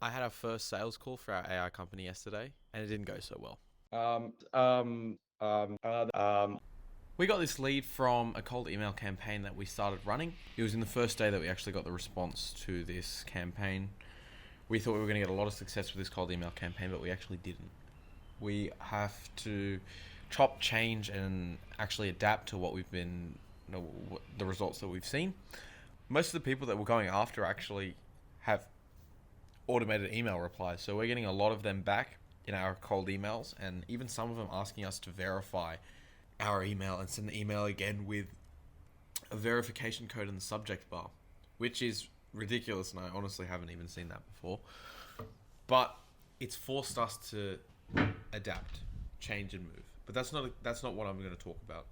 I had our first sales call for our AI company yesterday, and it didn't go so well. Um, um, um, uh, um, We got this lead from a cold email campaign that we started running. It was in the first day that we actually got the response to this campaign. We thought we were going to get a lot of success with this cold email campaign, but we actually didn't. We have to chop, change, and actually adapt to what we've been, the results that we've seen. Most of the people that we're going after actually have automated email replies. So we're getting a lot of them back in our cold emails, and even some of them asking us to verify our email and send the email again with a verification code in the subject bar, which is ridiculous, and I honestly haven't even seen that before. But it's forced us to adapt, change, and move. But that's not what I'm going to talk about.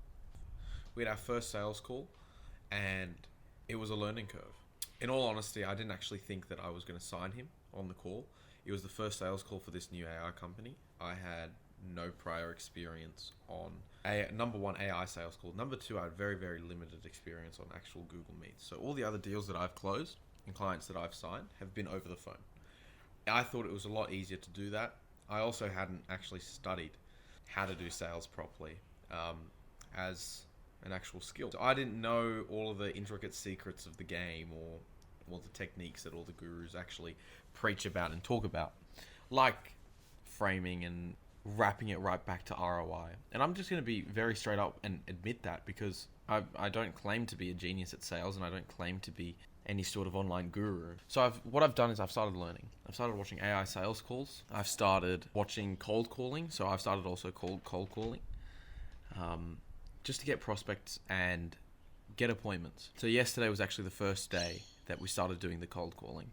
We had our first sales call, and it was a learning curve. In all honesty, I didn't actually think that I was going to sign him on the call. It was the first sales call for this new AI company. I had no prior experience on number one AI sales call. Number two, I had very, very limited experience on actual Google Meets. So all the other deals that I've closed and clients that I've signed have been over the phone. I thought it was a lot easier to do that. I also hadn't actually studied how to do sales properly as an actual skill. So I didn't know all of the intricate secrets of the game or all the techniques that all the gurus actually preach about and talk about, like framing and wrapping it right back to ROI. And I'm just going to be very straight up and admit that, because I don't claim to be a genius at sales, and I don't claim to be any sort of online guru. So what I've done is I've started learning. I've started watching AI sales calls. I've started watching cold calling. So I've started also cold calling, just to get prospects and get appointments. So yesterday was actually the first day that we started doing the cold calling.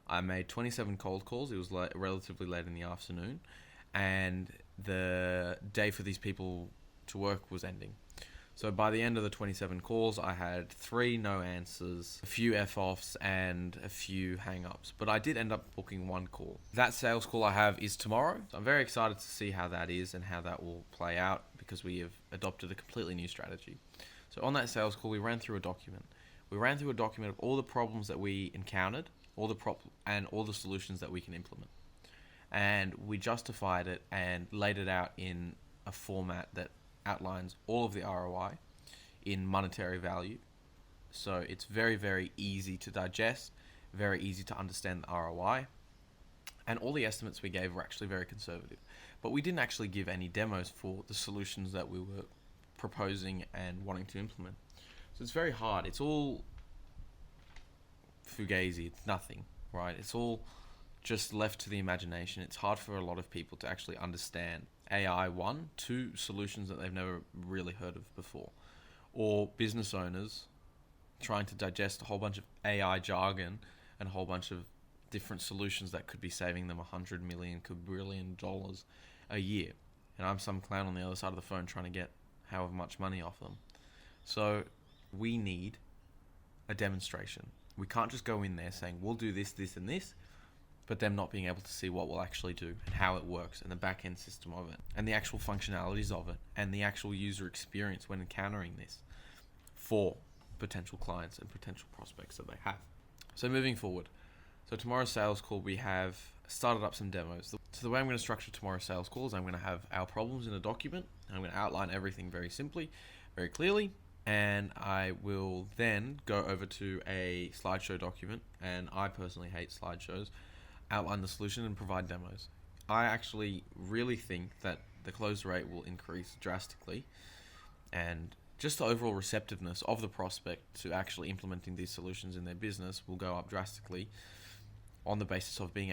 I made 27 cold calls. It was relatively late in the afternoon, and the day for these people to work was ending. So by the end of the 27 calls, I had 3 no answers, a few F-offs, and a few hang-ups. But I did end up booking 1 call. That sales call I have is tomorrow. So I'm very excited to see how that is and how that will play out, because we have adopted a completely new strategy. So on that sales call, we ran through a document. We ran through a document of all the problems that we encountered, and all the solutions that we can implement. And we justified it and laid it out in a format that outlines all of the ROI in monetary value. So it's very, very easy to digest, very easy to understand the ROI. And all the estimates we gave were actually very conservative. But we didn't actually give any demos for the solutions that we were proposing and wanting to implement. So it's very hard. It's all fugazi. It's nothing, right? It's all just left to the imagination. It's hard for a lot of people to actually understand AI, one, two, solutions that they've never really heard of before, or business owners trying to digest a whole bunch of AI jargon and a whole bunch of different solutions that could be saving them $100 million, quadrillion dollars a year. And I'm some clown on the other side of the phone trying to get however much money off them. So we need a demonstration. We can't just go in there saying, we'll do this, this, and this, but them not being able to see what we'll actually do and how it works and the back end system of it and the actual functionalities of it and the actual user experience when encountering this for potential clients and potential prospects that they have. So moving forward, so tomorrow's sales call, we have started up some demos. So the way I'm going to structure tomorrow's sales call is I'm going to have our problems in a document, and I'm going to outline everything very simply, very clearly, and I will then go over to a slideshow document, and I personally hate slideshows, outline the solution and provide demos. I actually really think that the close rate will increase drastically, and just the overall receptiveness of the prospect to actually implementing these solutions in their business will go up drastically on the basis of being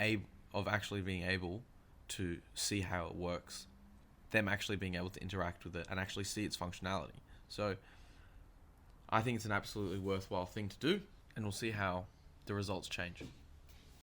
being able to see how it works, them actually being able to interact with it and actually see its functionality. So I think it's an absolutely worthwhile thing to do, and we'll see how the results change.